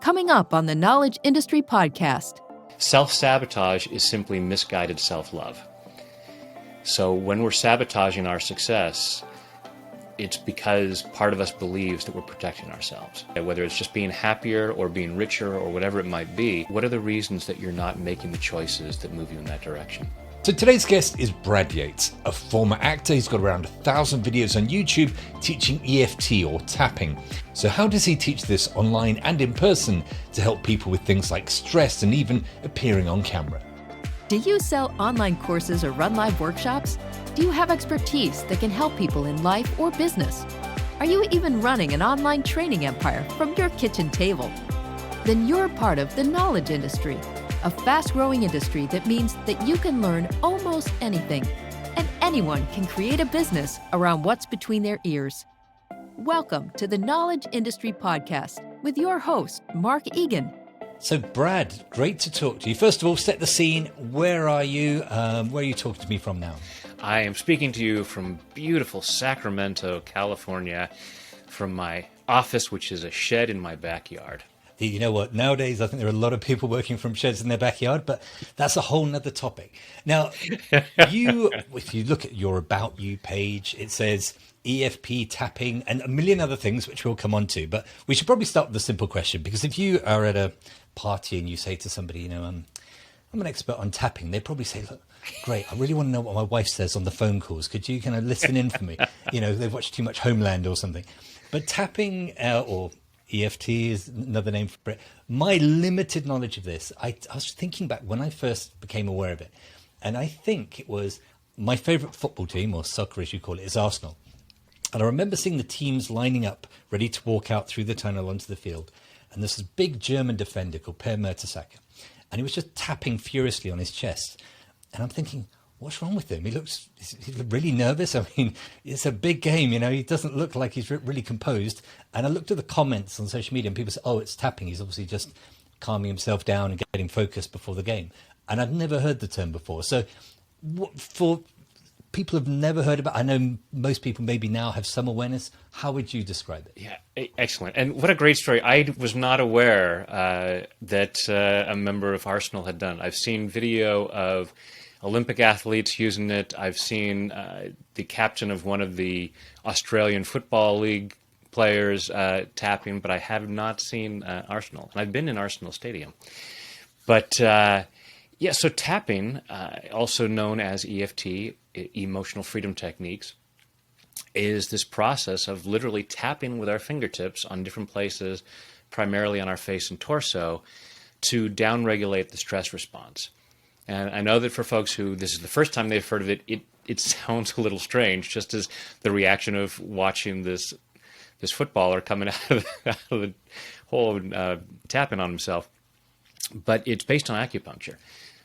coming up on the Knowledge Industry Podcast. Self-sabotage is simply misguided self-love. So when we're sabotaging our success, it's because part of us believes that we're protecting ourselves. Whether it's just being happier or being richer or whatever it might be, what are the reasons that you're not making the choices that move you in that direction? So today's guest is Brad Yates, a former actor. He's got around 1,000 videos on YouTube teaching EFT or tapping. So how does he teach this online and in person to help people with things like stress and even appearing on camera? Do you sell online courses or run live workshops? Do you have expertise that can help people in life or business? Are you even running an online training empire from your kitchen table? Then you're part of the knowledge industry, a fast-growing industry that means that you can learn almost anything, and anyone can create a business around what's between their ears. Welcome to the Knowledge Industry Podcast with your host, Mark Egan. So Brad, great to talk to you. First of all, set the scene. Where are you? Where are you talking to me from now? I am speaking to you from beautiful Sacramento, California, from my office, which is a shed in my backyard. You know what? Nowadays, I think there are a lot of people working from sheds in their backyard, but that's a whole nother topic. Now, if you look at your About You page, it says EFP tapping and a million other things, which we'll come on to. But we should probably start with a simple question, because if you are at a party and you say to somebody, I'm an expert on tapping, they probably say, look, great, I really want to know what my wife says on the phone calls. Could you kind of listen in for me? They've watched too much Homeland or something. But tapping or EFT is another name for it. My limited knowledge of this, I was thinking back when I first became aware of it, and I think it was my favourite football team, or soccer as you call it, is Arsenal. And I remember seeing the teams lining up, ready to walk out through the tunnel onto the field, and there's this big German defender called Per Mertesacker, and he was just tapping furiously on his chest. And I'm thinking, what's wrong with him? He looks really nervous. I mean, it's a big game, he doesn't look like he's really composed. And I looked at the comments on social media and people said, oh, it's tapping. He's obviously just calming himself down and getting focused before the game. And I'd never heard the term before. So for people who've never heard about, I know most people maybe now have some awareness. How would you describe it? Yeah, excellent. And what a great story. I was not aware that a member of Arsenal had done. I've seen video of Olympic athletes using it. I've seen the captain of one of the Australian Football League players tapping, but I have not seen Arsenal. And I've been in Arsenal Stadium. But so tapping, also known as EFT, Emotional Freedom Techniques, is this process of literally tapping with our fingertips on different places, primarily on our face and torso, to downregulate the stress response. And I know that for folks who this is the first time they've heard of it, it sounds a little strange, just as the reaction of watching this footballer coming out of the hole tapping on himself. But it's based on acupuncture.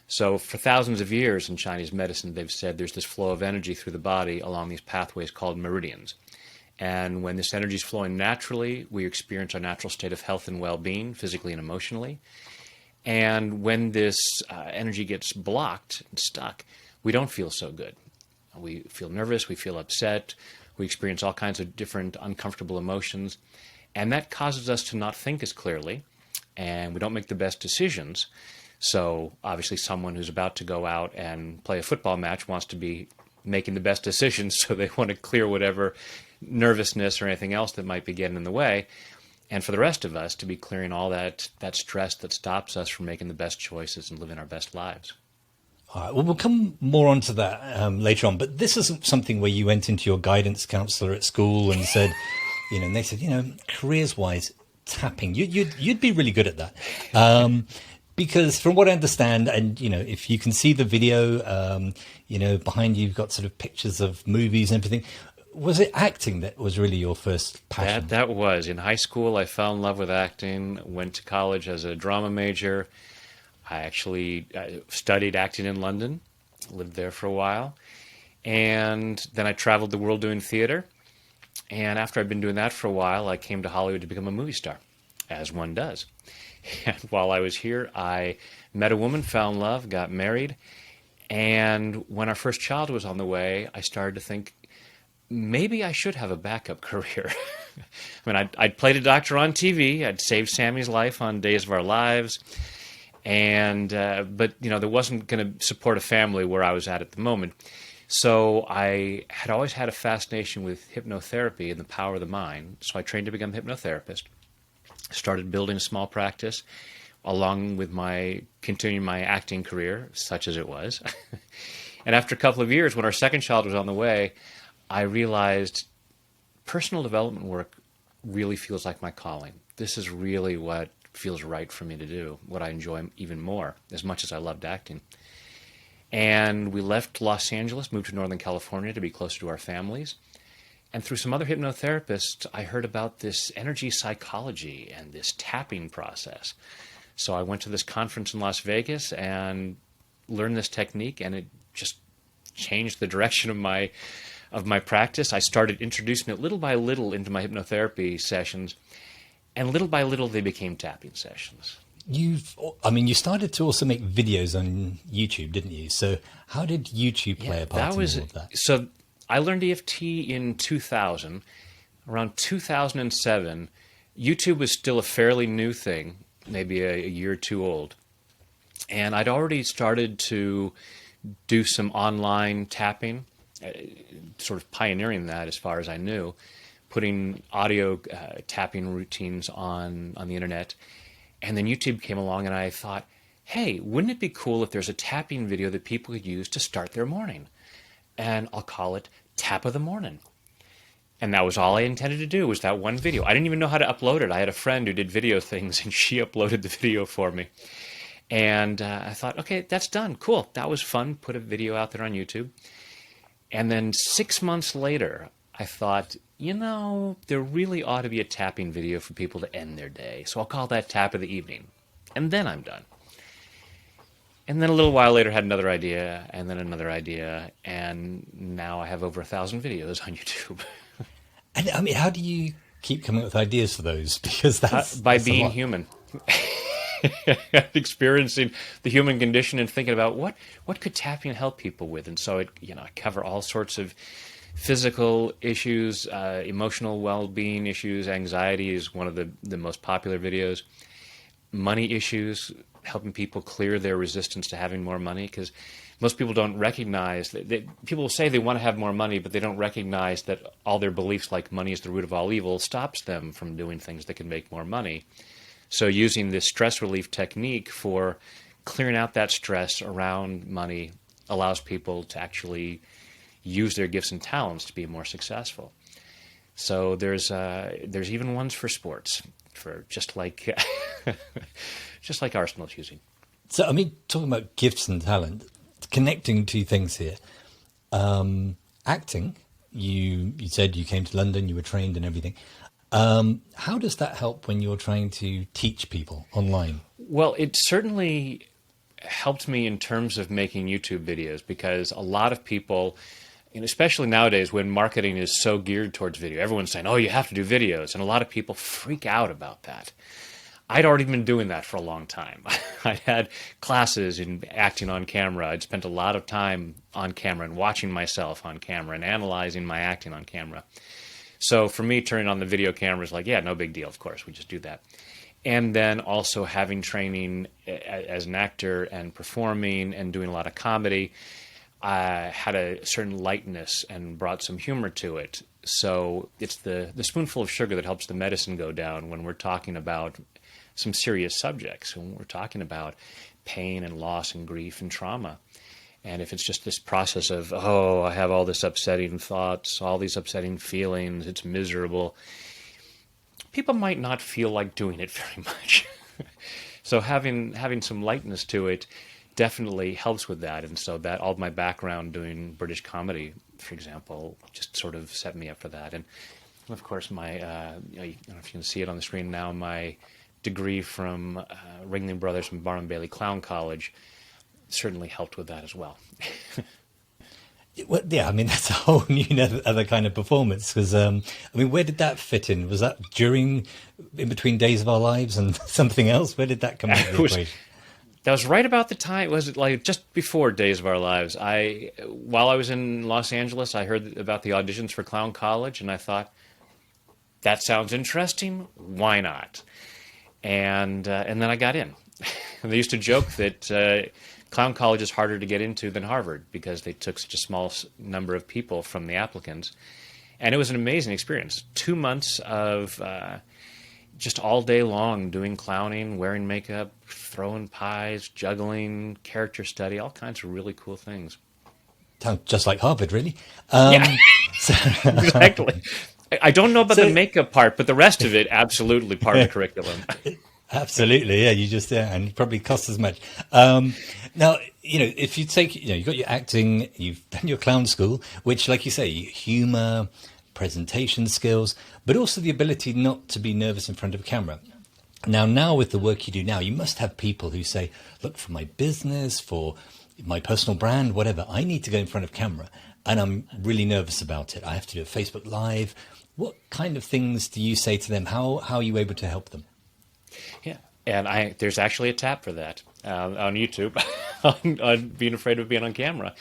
So for thousands of years in Chinese medicine, they've said there's this flow of energy through the body along these pathways called meridians. And when this energy is flowing naturally, we experience our natural state of health and well-being, physically and emotionally. And when this energy gets blocked and stuck, we don't feel so good. We feel nervous, we feel upset, we experience all kinds of different uncomfortable emotions, and that causes us to not think as clearly, and we don't make the best decisions. So obviously someone who's about to go out and play a football match wants to be making the best decisions, so they want to clear whatever nervousness or anything else that might be getting in the way. And for the rest of us to be clearing all that stress that stops us from making the best choices and living our best lives. All right, well, we'll come more onto that later on. But this isn't something where you went into your guidance counselor at school and said, and they said, careers-wise, tapping, you'd be really good at that. Because from what I understand, and, if you can see the video, behind you, you've got sort of pictures of movies and everything. Was it acting that was really your first passion? That was. In high school, I fell in love with acting, went to college as a drama major. I actually studied acting in London, lived there for a while. And then I traveled the world doing theater. And after I'd been doing that for a while, I came to Hollywood to become a movie star, as one does. And while I was here, I met a woman, fell in love, got married. And when our first child was on the way, I started to think, maybe I should have a backup career. I mean, I'd played a doctor on TV. I'd saved Sammy's life on Days of Our Lives. And but there wasn't going to support a family where I was at the moment. So I had always had a fascination with hypnotherapy and the power of the mind. So I trained to become a hypnotherapist. Started building a small practice, along with continuing my acting career, such as it was. And after a couple of years, when our second child was on the way, I realized personal development work really feels like my calling. This is really what feels right for me to do, what I enjoy even more, as much as I loved acting. And we left Los Angeles, moved to Northern California to be closer to our families. And through some other hypnotherapists, I heard about this energy psychology and this tapping process. So I went to this conference in Las Vegas and learned this technique, and it just changed the direction of my practice. I started introducing it little by little into my hypnotherapy sessions, and little by little they became tapping sessions. You started to also make videos on YouTube, didn't you? So how did YouTube play a part in all of that? So I learned EFT in 2000. Around 2007, YouTube was still a fairly new thing, maybe a year or two old. And I'd already started to do some online tapping, sort of pioneering that as far as I knew, putting audio tapping routines on the internet. And then YouTube came along, and I thought, hey, wouldn't it be cool if there's a tapping video that people could use to start their morning? And I'll call it Tap of the Morning. And that was all I intended to do, was that one video. I didn't even know how to upload it. I had a friend who did video things, and she uploaded the video for me. And I thought, okay, that's done. Cool. That was fun. Put a video out there on YouTube. And then 6 months later, I thought, there really ought to be a tapping video for people to end their day. So I'll call that Tap of the Evening. And then I'm done. And then a little while later, had another idea, and then another idea. And now I have over 1,000 videos on YouTube. And I mean, how do you keep coming up with ideas for those? Because by being human. Experiencing the human condition and thinking about what could tapping help people with. And so I cover all sorts of physical issues, emotional well-being issues. Anxiety is one of the most popular videos. Money issues, helping people clear their resistance to having more money, because most people don't recognize that people will say they want to have more money, but they don't recognize that all their beliefs, like money is the root of all evil, stops them from doing things that can make more money. So using this stress relief technique for clearing out that stress around money allows people to actually use their gifts and talents to be more successful. So there's even ones for sports, for just like Arsenal's using. So, I mean, talking about gifts and talent, connecting two things here. Acting, you said you came to London, you were trained and everything. How does that help when you're trying to teach people online? Well, it certainly helped me in terms of making YouTube videos, because a lot of people, and especially nowadays when marketing is so geared towards video, everyone's saying, oh, you have to do videos. And a lot of people freak out about that. I'd already been doing that for a long time. I had classes in acting on camera. I'd spent a lot of time on camera and watching myself on camera and analyzing my acting on camera. So for me, turning on the video camera is like, yeah, no big deal. Of course, we just do that. And then also having training as an actor and performing and doing a lot of comedy, I had a certain lightness and brought some humor to it. So it's the spoonful of sugar that helps the medicine go down when we're talking about some serious subjects, when we're talking about pain and loss and grief and trauma. And if it's just this process of, oh, I have all this upsetting thoughts, all these upsetting feelings, it's miserable, people might not feel like doing it very much. So having some lightness to it definitely helps with that. And so that all my background doing British comedy, for example, just sort of set me up for that. And of course, my, I don't know if you can see it on the screen now, my degree from Ringling Brothers and Barnum Bailey Clown College certainly helped with that as well. Well, yeah, I mean, that's a whole new other kind of performance. Because, I mean, where did that fit in? Was that in between Days of Our Lives and something else? Where did that come into the equation? That was right about the time. Was it like just before Days of Our Lives? While I was in Los Angeles, I heard about the auditions for Clown College, and I thought, that sounds interesting. Why not? And then I got in. They used to joke that clown college is harder to get into than Harvard because they took such a small number of people from the applicants. And it was an amazing experience. 2 months of just all day long doing clowning, wearing makeup, throwing pies, juggling, character study, all kinds of really cool things. Sounds just like Harvard, really. Yeah, exactly. I don't know about the makeup part, but the rest of it, absolutely part of the curriculum. Absolutely, yeah. You just and it probably costs as much. Now, if you take, you've got your acting, you've done your clown school, which, like you say, humor, presentation skills, but also the ability not to be nervous in front of a camera. Now with the work you do now, you must have people who say, look, for my business, for my personal brand, whatever, I need to go in front of camera, and I'm really nervous about it. I have to do a Facebook Live. What kind of things do you say to them? How are you able to help them? Yeah, and there's actually a tab for that on YouTube on being afraid of being on camera.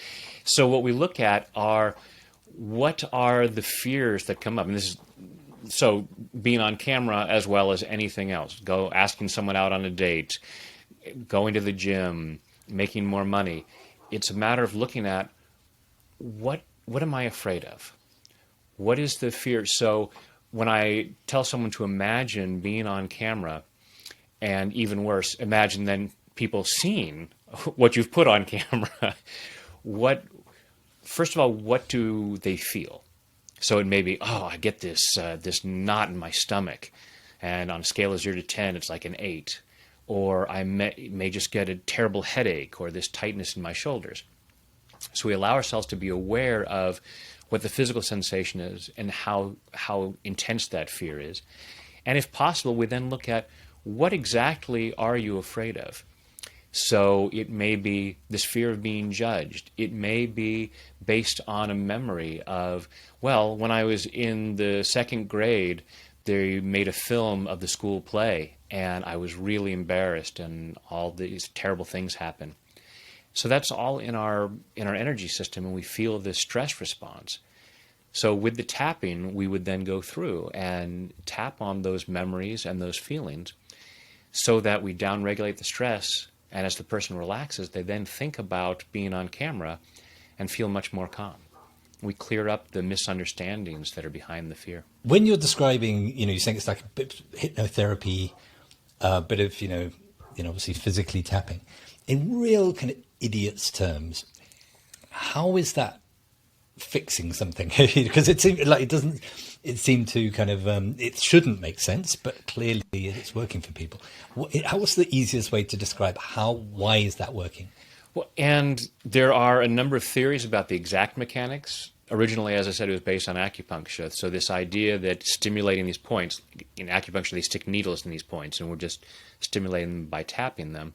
So what we look at are what are the fears that come up, and this is so being on camera as well as anything else. Go asking someone out on a date, going to the gym, making more money. It's a matter of looking at what am I afraid of? What is the fear? So when I tell someone to imagine being on camera, and even worse, imagine then people seeing what you've put on camera, first of all, what do they feel? So it may be, I get this knot in my stomach, and on a scale of 0 to 10, it's like an 8. Or I may just get a terrible headache or this tightness in my shoulders. So we allow ourselves to be aware of what the physical sensation is and how intense that fear is. And if possible, we then look at what exactly are you afraid of? So it may be this fear of being judged. It may be based on a memory of, well, when I was in the 2nd grade, they made a film of the school play, and I was really embarrassed, and all these terrible things happened. So that's all in our energy system, and we feel this stress response. So with the tapping, we would then go through and tap on those memories and those feelings so that we downregulate the stress, and as the person relaxes, they then think about being on camera and feel much more calm. We clear up the misunderstandings that are behind the fear. When you're describing, you're saying it's like a bit of hypnotherapy, a bit of, obviously physically tapping. In real kind of idiot's terms, how is that fixing something? Because it seems like it seemed to kind of, it shouldn't make sense, but clearly it's working for people. What's the easiest way to describe why is that working? Well, and there are a number of theories about the exact mechanics. Originally, as I said, it was based on acupuncture. So this idea that stimulating these points, in acupuncture they stick needles in these points and we're just stimulating them by tapping them,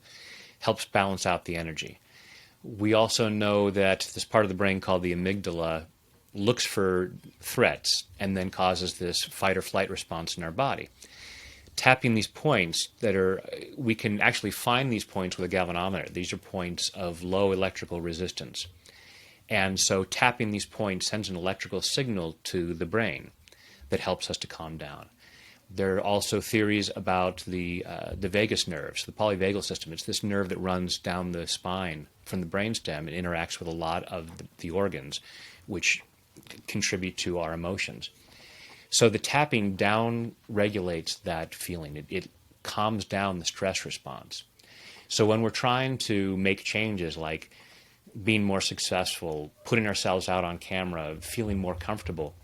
helps balance out the energy. We also know that this part of the brain called the amygdala looks for threats and then causes this fight or flight response in our body. Tapping these points we can actually find these points with a galvanometer. These are points of low electrical resistance. And so tapping these points sends an electrical signal to the brain that helps us to calm down. There are also theories about the vagus nerves, the polyvagal system. It's this nerve that runs down the spine from the brainstem and interacts with a lot of the organs, which contribute to our emotions. So the tapping down regulates that feeling. It calms down the stress response. So when we're trying to make changes like being more successful, putting ourselves out on camera, feeling more comfortable,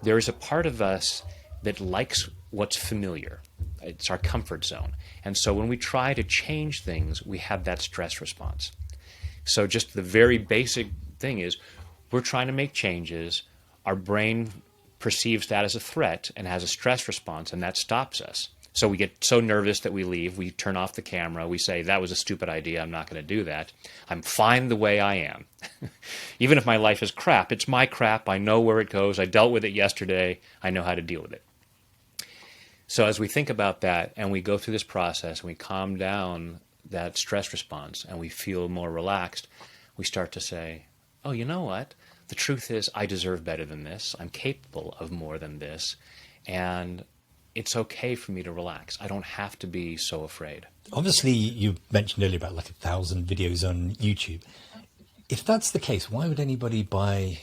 there is a part of us that likes what's familiar. It's our comfort zone. And so when we try to change things, we have that stress response. So just the very basic thing is we're trying to make changes. Our brain perceives that as a threat and has a stress response, and that stops us. So we get so nervous that we leave, we turn off the camera, we say, that was a stupid idea, I'm not going to do that. I'm fine the way I am. Even if my life is crap, it's my crap, I know where it goes, I dealt with it yesterday, I know how to deal with it. So as we think about that and we go through this process and we calm down that stress response and we feel more relaxed, we start to say, oh, you know what? The truth is I deserve better than this. I'm capable of more than this. And it's okay for me to relax. I don't have to be so afraid. Obviously, you mentioned earlier about like 1,000 videos on YouTube. If that's the case, why would anybody buy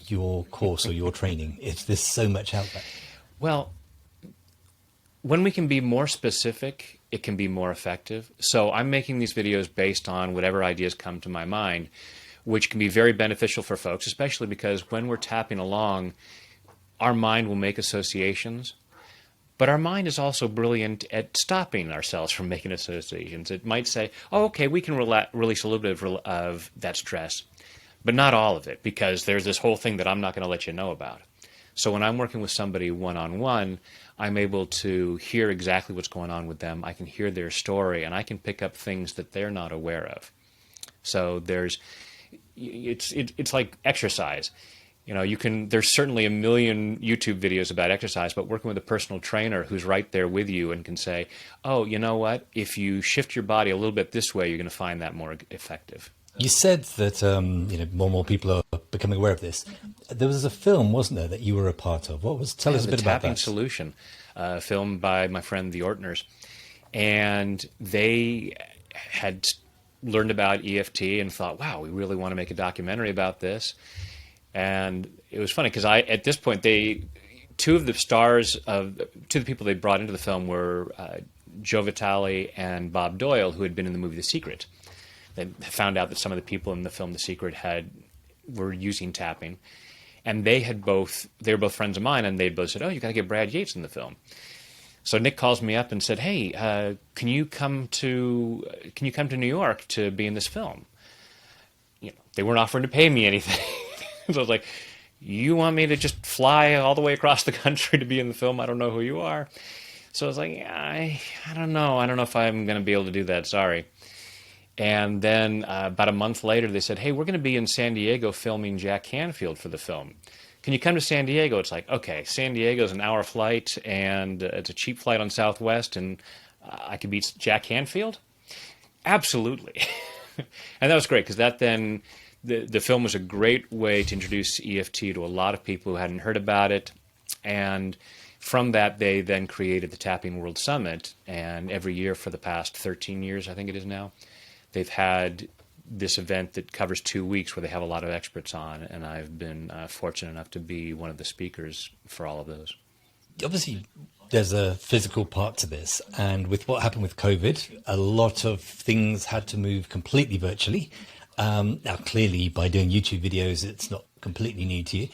your course or your training if there's so much out there? Well, when we can be more specific, it can be more effective. So I'm making these videos based on whatever ideas come to my mind, which can be very beneficial for folks, especially because when we're tapping along, our mind will make associations. But our mind is also brilliant at stopping ourselves from making associations. It might say, oh, okay, we can release a little bit of that stress, but not all of it, because there's this whole thing that I'm not going to let you know about. So when I'm working with somebody one-on-one, I'm able to hear exactly what's going on with them. I can hear their story, and I can pick up things that they're not aware of. So it's like exercise. You know, there's certainly a million YouTube videos about exercise, but working with a personal trainer who's right there with you and can say, oh, you know what? If you shift your body a little bit this way, you're going to find that more effective. You said that more and more people are becoming aware of this. There was a film, wasn't there, that you were a part of? Tell us a bit about that. The Tapping Solution, filmed by my friend the Ortners. And they had learned about EFT and thought, wow, we really want to make a documentary about this. And it was funny because at this point, two of the people they brought into the film were Joe Vitale and Bob Doyle, who had been in the movie The Secret. They found out that some of the people in the film The Secret were using tapping, and they were both friends of mine, and they both said, "Oh, you got to get Brad Yates in the film." So Nick calls me up and said, "Hey, can you come to New York to be in this film?" You know, they weren't offering to pay me anything. So I was like, "You want me to just fly all the way across the country to be in the film? I don't know who you are." So I was like, I don't know. I don't know if I'm going to be able to do that. Sorry. And then about a month later, they said, hey, we're going to be in San Diego filming Jack Canfield for the film. Can you come to San Diego? It's like, okay, San Diego's an hour flight, and it's a cheap flight on Southwest, and I could beat Jack Canfield? Absolutely. And that was great, because that then, the film was a great way to introduce EFT to a lot of people who hadn't heard about it. And from that, they then created the Tapping World Summit, and every year for the past 13 years, I think it is now, they've had this event that covers 2 weeks where they have a lot of experts on, and I've been fortunate enough to be one of the speakers for all of those. Obviously, there's a physical part to this, and with what happened with COVID, a lot of things had to move completely virtually. Now, clearly, by doing YouTube videos, it's not completely new to you.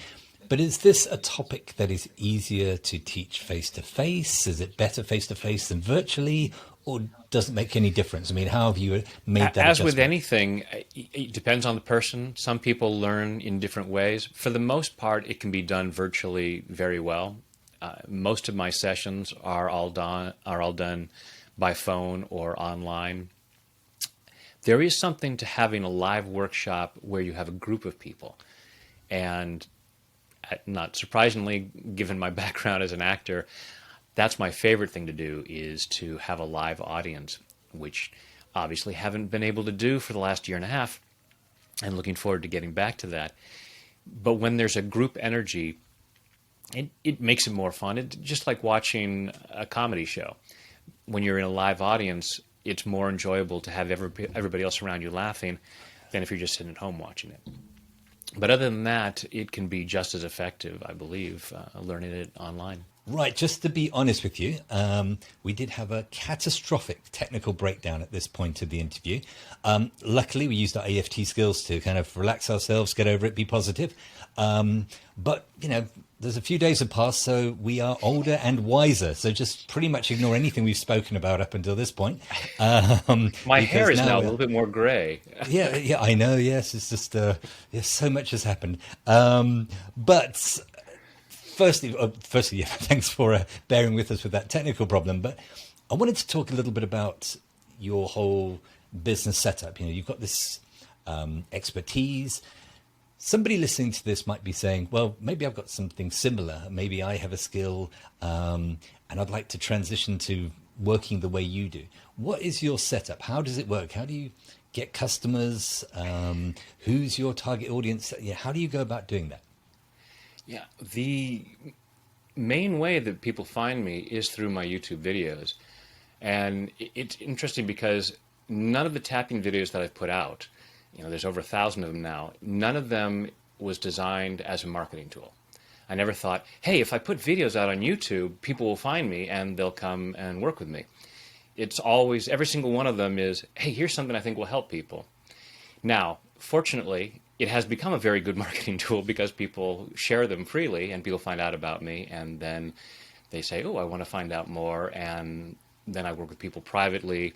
But is this a topic that is easier to teach face-to-face? Is it better face-to-face than virtually? Or does it make any difference? I mean, how have you made that adjustment? As with anything, it depends on the person. Some people learn in different ways. For the most part, it can be done virtually very well. Most of my sessions are all done by phone or online. There is something to having a live workshop where you have a group of people. And not surprisingly, given my background as an actor, that's my favorite thing to do, is to have a live audience, which obviously haven't been able to do for the last year and a half, and looking forward to getting back to that. But when there's a group energy, it makes it more fun. It's just like watching a comedy show. When you're in a live audience, it's more enjoyable to have everybody else around you laughing than if you're just sitting at home watching it. But other than that, it can be just as effective, I believe, learning it online. Right, just to be honest with you, we did have a catastrophic technical breakdown at this point of the interview. Luckily, we used our EFT skills to kind of relax ourselves, get over it, be positive. But, you know, there's a few days have passed, so we are older and wiser. So just pretty much ignore anything we've spoken about up until this point. My hair is now a little bit more gray. Yeah, I know. Yes, it's just so much has happened. But firstly, yeah, thanks for bearing with us with that technical problem. But I wanted to talk a little bit about your whole business setup. You know, you've got this expertise. Somebody listening to this might be saying, well, maybe I've got something similar. Maybe I have a skill and I'd like to transition to working the way you do. What is your setup? How does it work? How do you get customers? Who's your target audience? Yeah, how do you go about doing that? Yeah, main way that people find me is through my YouTube videos. And it's interesting because none of the tapping videos that I've put out, there's over 1,000 of them now, none of them was designed as a marketing tool. I never thought, hey, if I put videos out on YouTube, people will find me and they'll come and work with me. It's always, every single one of them is, hey, here's something I think will help people. Now, fortunately, it has become a very good marketing tool because people share them freely and people find out about me and then they say, oh, I want to find out more. And then I work with people privately.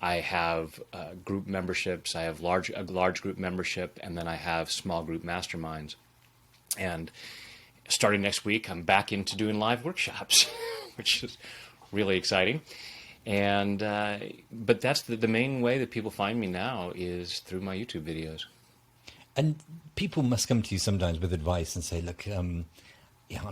I have group memberships. I have a large group membership, and then I have small group masterminds. And starting next week, I'm back into doing live workshops, which is really exciting. And but that's the main way that people find me now is through my YouTube videos. And people must come to you sometimes with advice and say, look,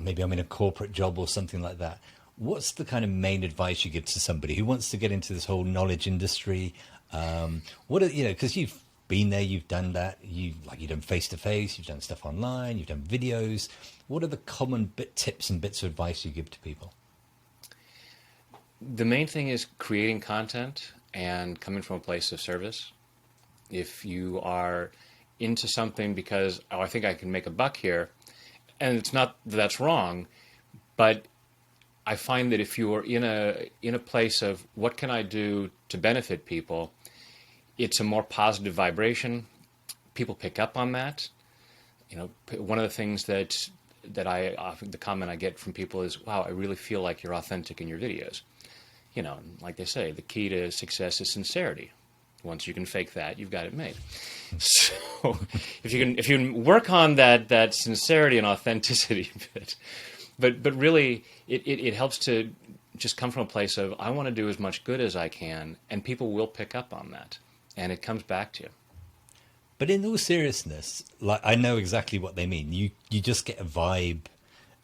maybe I'm in a corporate job or something like that. What's the kind of main advice you give to somebody who wants to get into this whole knowledge industry? Because you've been there, you've done that, you've done face-to-face, you've done stuff online, you've done videos. What are the common tips and bits of advice you give to people? The main thing is creating content and coming from a place of service. If you are into something because, I think I can make a buck here, and it's not that that's wrong, but I find that if you are in a place of what can I do to benefit people, it's a more positive vibration. People pick up on that. One of the things that I often, the comment I get from people is, wow, I really feel like you're authentic in your videos. Like they say, the key to success is sincerity. Once you can fake that, you've got it made. So if you can work on that sincerity and authenticity bit, but really it helps to just come from a place of I want to do as much good as I can, and people will pick up on that, and it comes back to you. But in all seriousness, I know exactly what they mean. You just get a vibe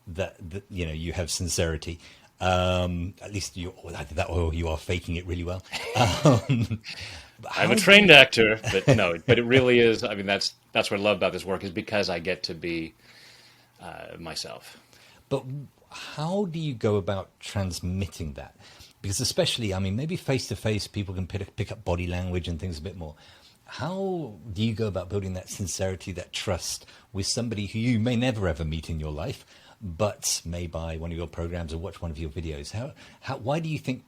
that you have sincerity. At least either that or you are faking it really well. I'm a trained actor, but no, but it really is. I mean, that's what I love about this work is because I get to be myself. But how do you go about transmitting that? Because especially, maybe face-to-face, people can pick up body language and things a bit more. How do you go about building that sincerity, that trust with somebody who you may never ever meet in your life, but may buy one of your programs or watch one of your videos? What do you think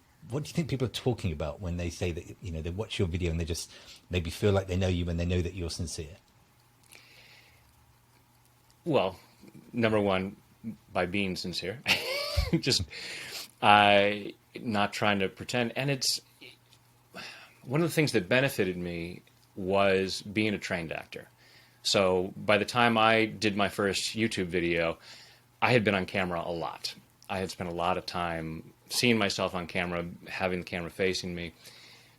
people are talking about when they say that, they watch your video and they just maybe feel like they know you and they know that you're sincere? Well, number one, by being sincere, just not trying to pretend. And it's one of the things that benefited me was being a trained actor. So by the time I did my first YouTube video, I had been on camera a lot. I had spent a lot of time seeing myself on camera, having the camera facing me.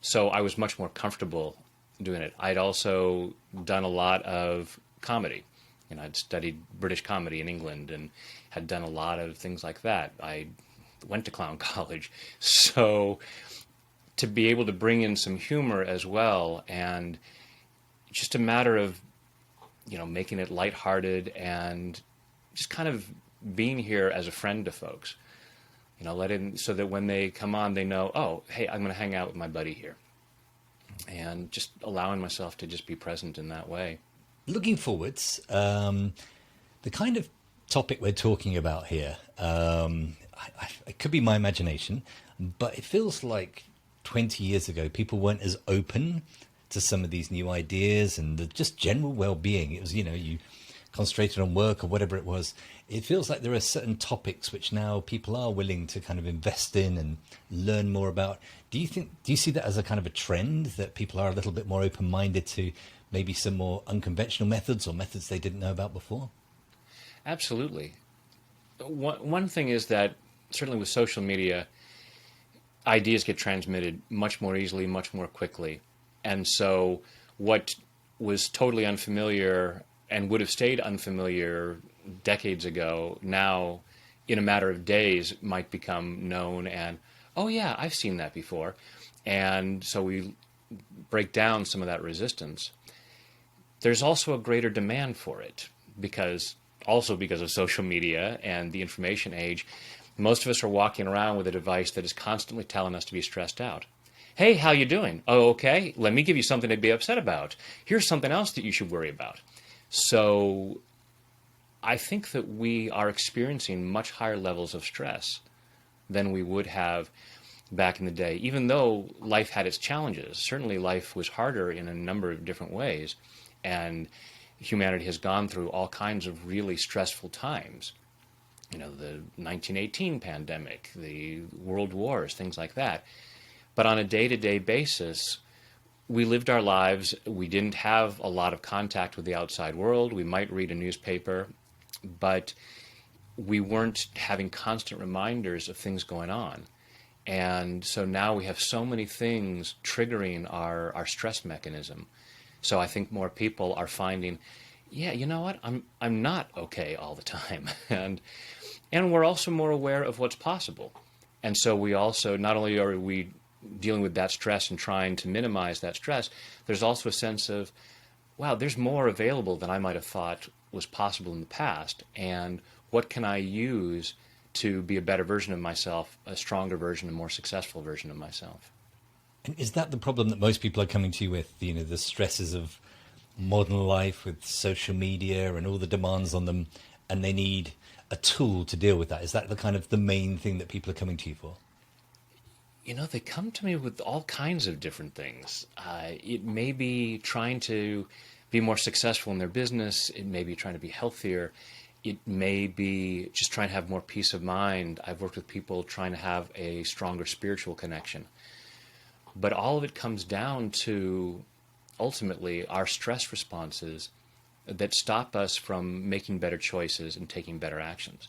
So I was much more comfortable doing it. I'd also done a lot of comedy. I'd studied British comedy in England and had done a lot of things like that. I went to clown college. So to be able to bring in some humor as well, and just a matter of, making it lighthearted and just kind of being here as a friend to folks, so that when they come on, they know, oh, hey, I'm going to hang out with my buddy here, and just allowing myself to just be present in that way. Looking forwards, the kind of topic we're talking about here, it could be my imagination, but it feels like 20 years ago, people weren't as open to some of these new ideas and the just general well-being. It was, you concentrated on work or whatever it was. It feels like there are certain topics which now people are willing to kind of invest in and learn more about. Do you see that as a kind of a trend, that people are a little bit more open-minded to maybe some more unconventional methods or methods they didn't know about before? Absolutely. One thing is that certainly with social media, ideas get transmitted much more easily, much more quickly. And so what was totally unfamiliar and would have stayed unfamiliar decades ago, now in a matter of days might become known and, oh yeah, I've seen that before. And so we break down some of that resistance. There's also a greater demand for it because also because of social media and the information age, most of us are walking around with a device that is constantly telling us to be stressed out. Hey, how you doing? Oh, okay. Let me give you something to be upset about. Here's something else that you should worry about. So I think that we are experiencing much higher levels of stress than we would have back in the day, even though life had its challenges. Certainly life was harder in a number of different ways, and humanity has gone through all kinds of really stressful times. You know, the 1918 pandemic, the world wars, things like that. But on a day-to-day basis, we lived our lives. We didn't have a lot of contact with the outside world. We might read a newspaper, but we weren't having constant reminders of things going on. And so now we have so many things triggering our stress mechanism. So I think more people are finding, yeah, you know what, I'm not okay all the time. And we're also more aware of what's possible. And so we also, not only are we dealing with that stress and trying to minimize that stress, there's also a sense of, wow, there's more available than I might have thought was possible in the past. And what can I use to be a better version of myself, a stronger version, a more successful version of myself? And is that the problem that most people are coming to you with, you know, the stresses of modern life with social media and all the demands on them, and they need a tool to deal with that? Is that the kind of the main thing that people are coming to you for? You know, they come to me with all kinds of different things. It may be trying to be more successful in their business. It may be trying to be healthier. It may be just trying to have more peace of mind. I've worked with people trying to have a stronger spiritual connection. But all of it comes down to, ultimately, our stress responses that stop us from making better choices and taking better actions.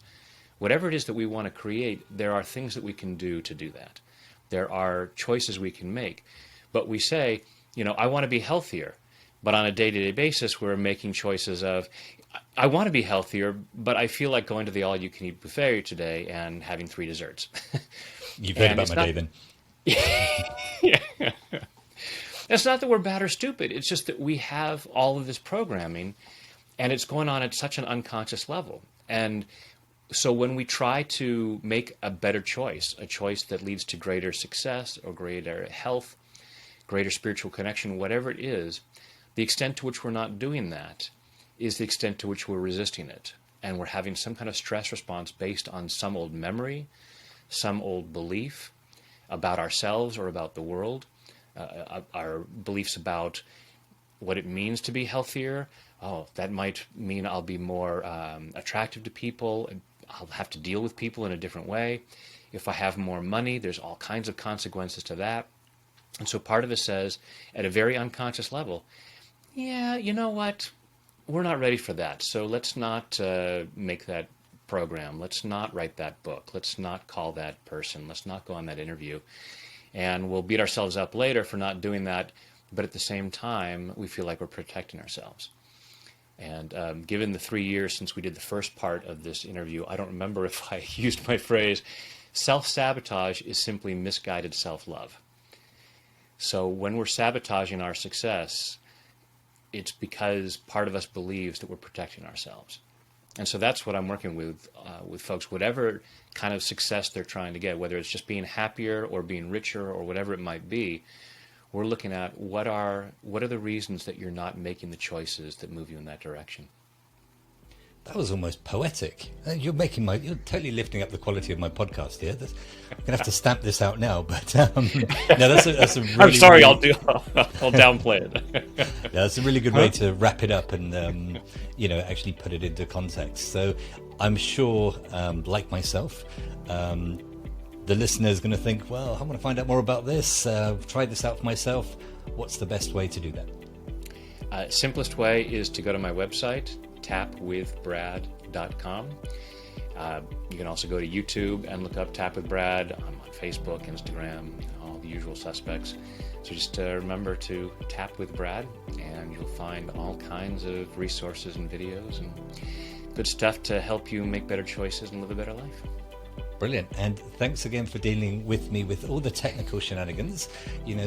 Whatever it is that we want to create, there are things that we can do to do that. There are choices we can make. But we say, you know, I want to be healthier. But on a day-to-day basis, we're making choices of, I want to be healthier, but I feel like going to the all-you-can-eat buffet today and having 3 desserts. You've heard about my day then. Yeah. It's not that we're bad or stupid. It's just that we have all of this programming, and it's going on at such an unconscious level. And so when we try to make a better choice, a choice that leads to greater success or greater health, greater spiritual connection, whatever it is, the extent to which we're not doing that is the extent to which we're resisting it. And we're having some kind of stress response based on some old memory, some old belief about ourselves or about the world, our beliefs about what it means to be healthier. Oh, that might mean I'll be more attractive to people. I'll have to deal with people in a different way. If I have more money, there's all kinds of consequences to that. And so part of it says, at a very unconscious level, yeah, you know what? We're not ready for that. So let's not make that program. Let's not write that book. Let's not call that person. Let's not go on that interview. And we'll beat ourselves up later for not doing that. But at the same time, we feel like we're protecting ourselves. And given the 3 years since we did the first part of this interview, I don't remember if I used my phrase, self-sabotage is simply misguided self-love. So when we're sabotaging our success, it's because part of us believes that we're protecting ourselves. And so that's what I'm working with folks, whatever kind of success they're trying to get, whether it's just being happier or being richer or whatever it might be. We're looking at what are the reasons that you're not making the choices that move you in that direction. That was almost poetic. You're totally lifting up the quality of my podcast here. I'm gonna have to stamp this out now. But no, that's a really. I'm sorry, I'll downplay it. Yeah, that's a really good way to wrap it up and actually put it into context. So I'm sure, like myself, the listener is going to think, well, I want to find out more about this. Try this out for myself. What's the best way to do that? Simplest way is to go to my website, tapwithbrad.com. You can also go to YouTube and look up Tap with Brad. I'm on Facebook, Instagram, all the usual suspects. So just remember to tap with Brad, and you'll find all kinds of resources and videos and good stuff to help you make better choices and live a better life. Brilliant. And thanks again for dealing with me with all the technical shenanigans.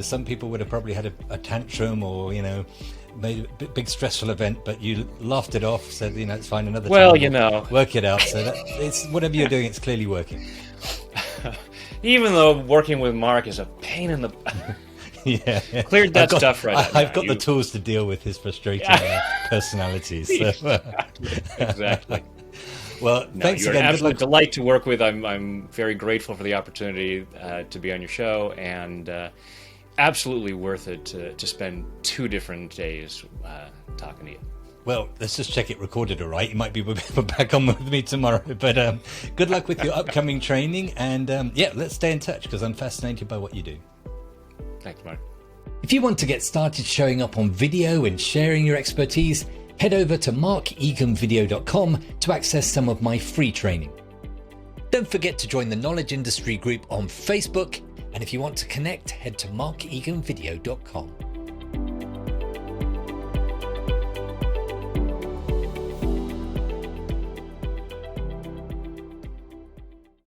Some people would have probably had a tantrum or, made a big stressful event, but you laughed it off, said, it's fine, another time. Well, we'll work it out. So that it's whatever you're doing, it's clearly working. Even though working with Mark is a pain in the... Yeah. Cleared that stuff right out. I've got the tools to deal with his frustrating personalities. So. Exactly. Well, thanks you're again. An absolute delight to work with. I'm very grateful for the opportunity to be on your show, and absolutely worth it to spend 2 different days talking to you. Well, let's just check it recorded all right. You might be back on with me tomorrow. But good luck with your upcoming training. And let's stay in touch because I'm fascinated by what you do. Thanks, Mark. If you want to get started showing up on video and sharing your expertise, head over to markeganvideo.com to access some of my free training. Don't forget to join the Knowledge Industry group on Facebook. And if you want to connect, head to markeganvideo.com.